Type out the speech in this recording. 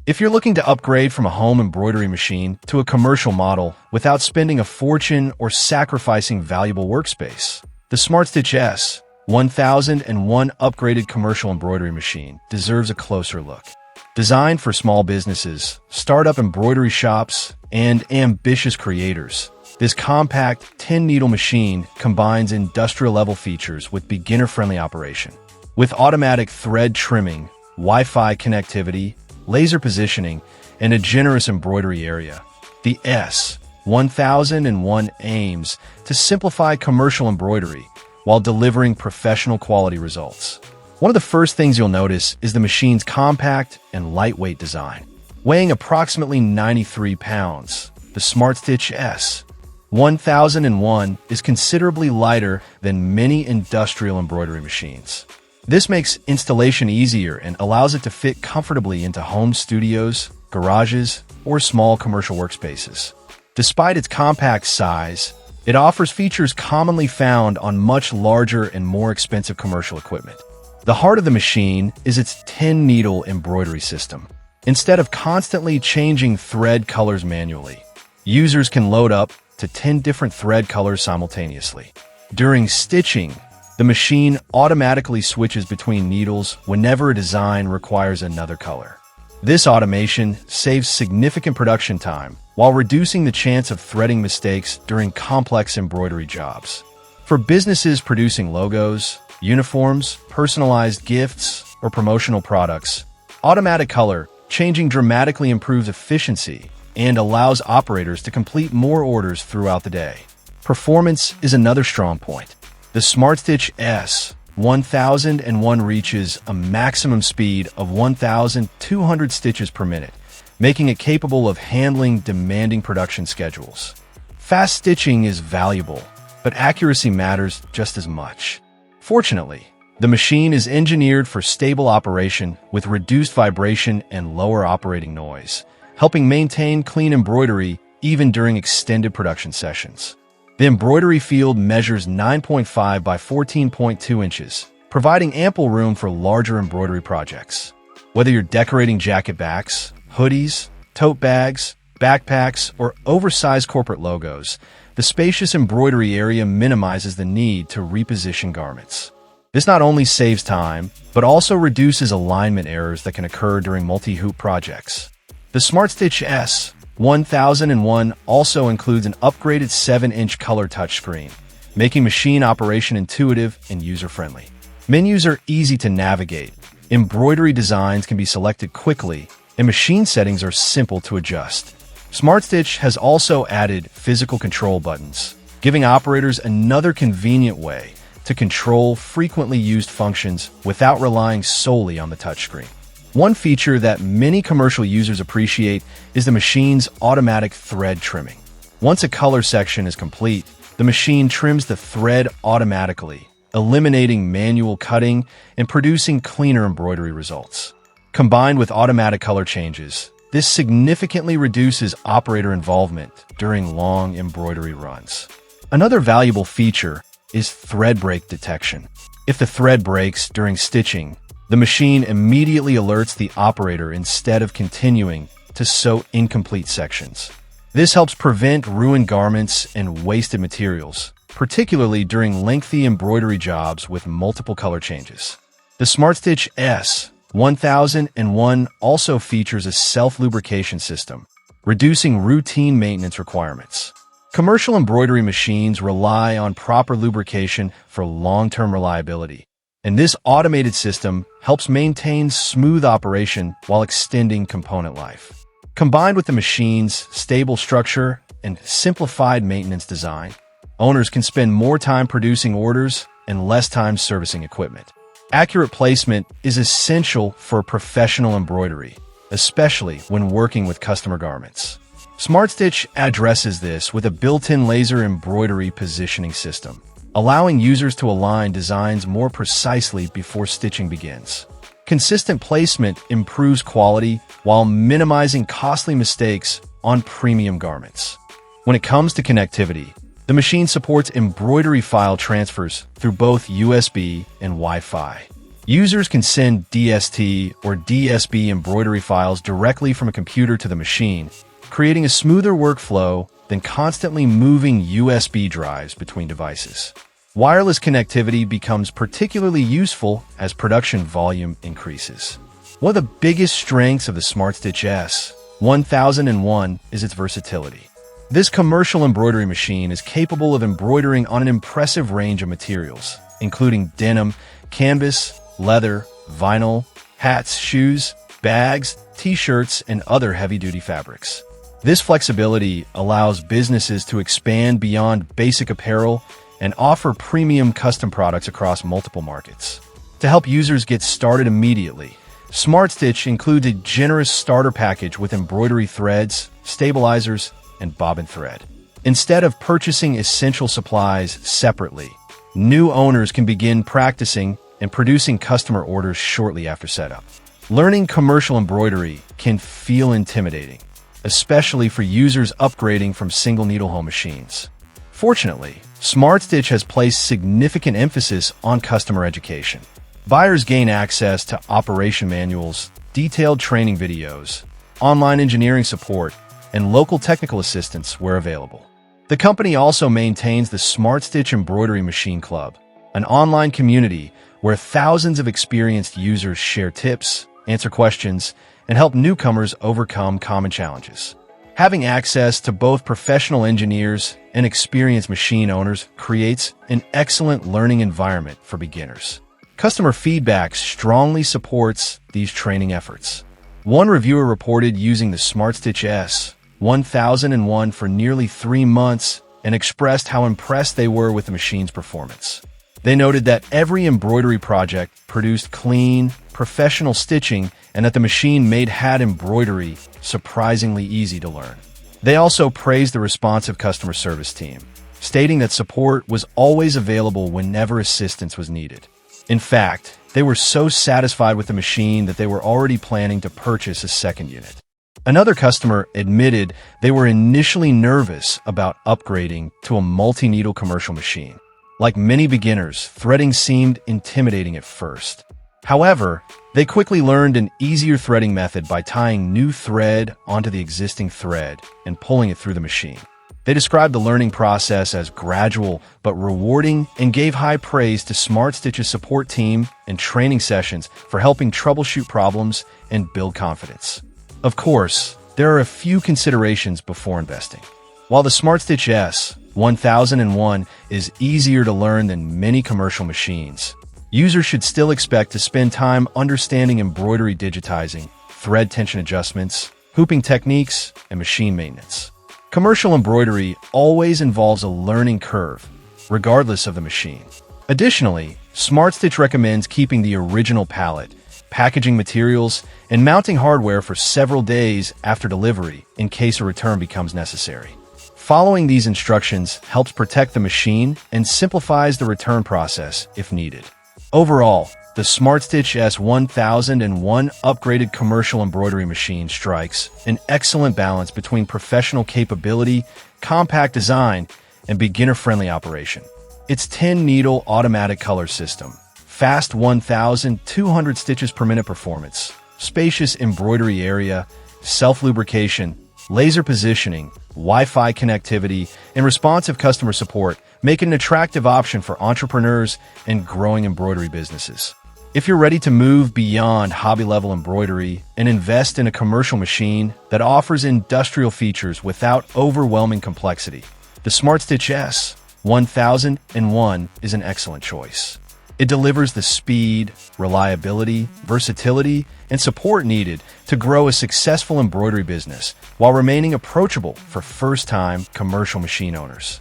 If you're looking to upgrade from a home embroidery machine to a commercial model without spending a fortune or sacrificing valuable workspace, the Smartstitch S-1001 upgraded commercial embroidery machine deserves a closer look. Designed for small businesses, startup embroidery shops, and ambitious creators, this compact 10-needle machine combines industrial-level features with beginner-friendly operation. With automatic thread trimming, Wi-Fi connectivity, laser positioning, and a generous embroidery area, the S-1001 aims to simplify commercial embroidery while delivering professional quality results. One of the first things you'll notice is the machine's compact and lightweight design. Weighing approximately 93 pounds, the Smartstitch S-1001 is considerably lighter than many industrial embroidery machines. This makes installation easier and allows it to fit comfortably into home studios, garages, or small commercial workspaces. Despite its compact size, it offers features commonly found on much larger and more expensive commercial equipment. The heart of the machine is its 10-needle embroidery system. Instead of constantly changing thread colors manually, users can load up to 10 different thread colors simultaneously. During stitching, the machine automatically switches between needles whenever a design requires another color. This automation saves significant production time while reducing the chance of threading mistakes during complex embroidery jobs. For businesses producing logos, uniforms, personalized gifts, or promotional products, automatic color changing dramatically improves efficiency and allows operators to complete more orders throughout the day. Performance is another strong point. The Smartstitch S-1001 reaches a maximum speed of 1,200 stitches per minute, making it capable of handling demanding production schedules. Fast stitching is valuable, but accuracy matters just as much. Fortunately, the machine is engineered for stable operation with reduced vibration and lower operating noise, helping maintain clean embroidery even during extended production sessions. The embroidery field measures 9.5 by 14.2 inches, providing ample room for larger embroidery projects. Whether you're decorating jacket backs, hoodies, tote bags, backpacks, or oversized corporate logos, the spacious embroidery area minimizes the need to reposition garments. This not only saves time, but also reduces alignment errors that can occur during multi-hoop projects. The Smartstitch S-1001 also includes an upgraded 7-inch color touchscreen, making machine operation intuitive and user-friendly. Menus are easy to navigate, embroidery designs can be selected quickly, and machine settings are simple to adjust. Smartstitch has also added physical control buttons, giving operators another convenient way to control frequently used functions without relying solely on the touchscreen. One feature that many commercial users appreciate is the machine's automatic thread trimming. Once a color section is complete, the machine trims the thread automatically, eliminating manual cutting and producing cleaner embroidery results. Combined with automatic color changes, this significantly reduces operator involvement during long embroidery runs. Another valuable feature is thread break detection. If the thread breaks during stitching, the machine immediately alerts the operator instead of continuing to sew incomplete sections. This helps prevent ruined garments and wasted materials, particularly during lengthy embroidery jobs with multiple color changes. The Smartstitch S-1001 also features a self-lubrication system, reducing routine maintenance requirements. Commercial embroidery machines rely on proper lubrication for long-term reliability, and this automated system helps maintain smooth operation while extending component life. Combined with the machine's stable structure and simplified maintenance design, owners can spend more time producing orders and less time servicing equipment. Accurate placement is essential for professional embroidery, especially when working with customer garments. Smartstitch addresses this with a built-in laser embroidery positioning system, allowing users to align designs more precisely before stitching begins. Consistent placement improves quality while minimizing costly mistakes on premium garments. When it comes to connectivity, the machine supports embroidery file transfers through both USB and Wi-Fi. Users can send DST or DSB embroidery files directly from a computer to the machine, creating a smoother workflow than constantly moving USB drives between devices. Wireless connectivity becomes particularly useful as production volume increases. One of the biggest strengths of the Smartstitch S-1001 is its versatility. This commercial embroidery machine is capable of embroidering on an impressive range of materials, including denim, canvas, leather, vinyl, hats, shoes, bags, t-shirts, and other heavy-duty fabrics. This flexibility allows businesses to expand beyond basic apparel and offer premium custom products across multiple markets. To help users get started immediately, Smartstitch includes a generous starter package with embroidery threads, stabilizers, and bobbin thread. Instead of purchasing essential supplies separately, new owners can begin practicing and producing customer orders shortly after setup. Learning commercial embroidery can feel intimidating, especially for users upgrading from single needle home machines. Fortunately, Smartstitch has placed significant emphasis on customer education. Buyers gain access to operation manuals, detailed training videos, online engineering support, and local technical assistance where available. The company also maintains the Smartstitch Embroidery Machine Club, an online community where thousands of experienced users share tips, answer questions, and help newcomers overcome common challenges. Having access to both professional engineers and experienced machine owners creates an excellent learning environment for beginners. Customer feedback strongly supports these training efforts. One reviewer reported using the Smartstitch S-1001 for nearly 3 months and expressed how impressed they were with the machine's performance. They noted that every embroidery project produced clean, professional stitching and that the machine made hat embroidery surprisingly easy to learn. They also praised the responsive customer service team, stating that support was always available whenever assistance was needed. In fact, they were so satisfied with the machine that they were already planning to purchase a second unit. Another customer admitted they were initially nervous about upgrading to a multi-needle commercial machine. Like many beginners, threading seemed intimidating at first. However, they quickly learned an easier threading method by tying new thread onto the existing thread and pulling it through the machine. They described the learning process as gradual but rewarding and gave high praise to Smartstitch's support team and training sessions for helping troubleshoot problems and build confidence. Of course, there are a few considerations before investing. While the Smartstitch S-1001 is easier to learn than many commercial machines, users should still expect to spend time understanding embroidery digitizing, thread tension adjustments, hooping techniques, and machine maintenance. Commercial embroidery always involves a learning curve, regardless of the machine. Additionally, Smartstitch recommends keeping the original pallet, packaging materials, and mounting hardware for several days after delivery in case a return becomes necessary. Following these instructions helps protect the machine and simplifies the return process if needed. Overall, the Smartstitch S-1001 upgraded commercial embroidery machine strikes an excellent balance between professional capability, compact design, and beginner-friendly operation. Its 10-needle automatic color system, fast 1,200 stitches per minute performance, spacious embroidery area, self-lubrication, laser positioning, Wi-Fi connectivity, and responsive customer support make it an attractive option for entrepreneurs and growing embroidery businesses. If you're ready to move beyond hobby-level embroidery and invest in a commercial machine that offers industrial features without overwhelming complexity, the Smartstitch S-1001 is an excellent choice. It delivers the speed, reliability, versatility, and support needed to grow a successful embroidery business while remaining approachable for first-time commercial machine owners.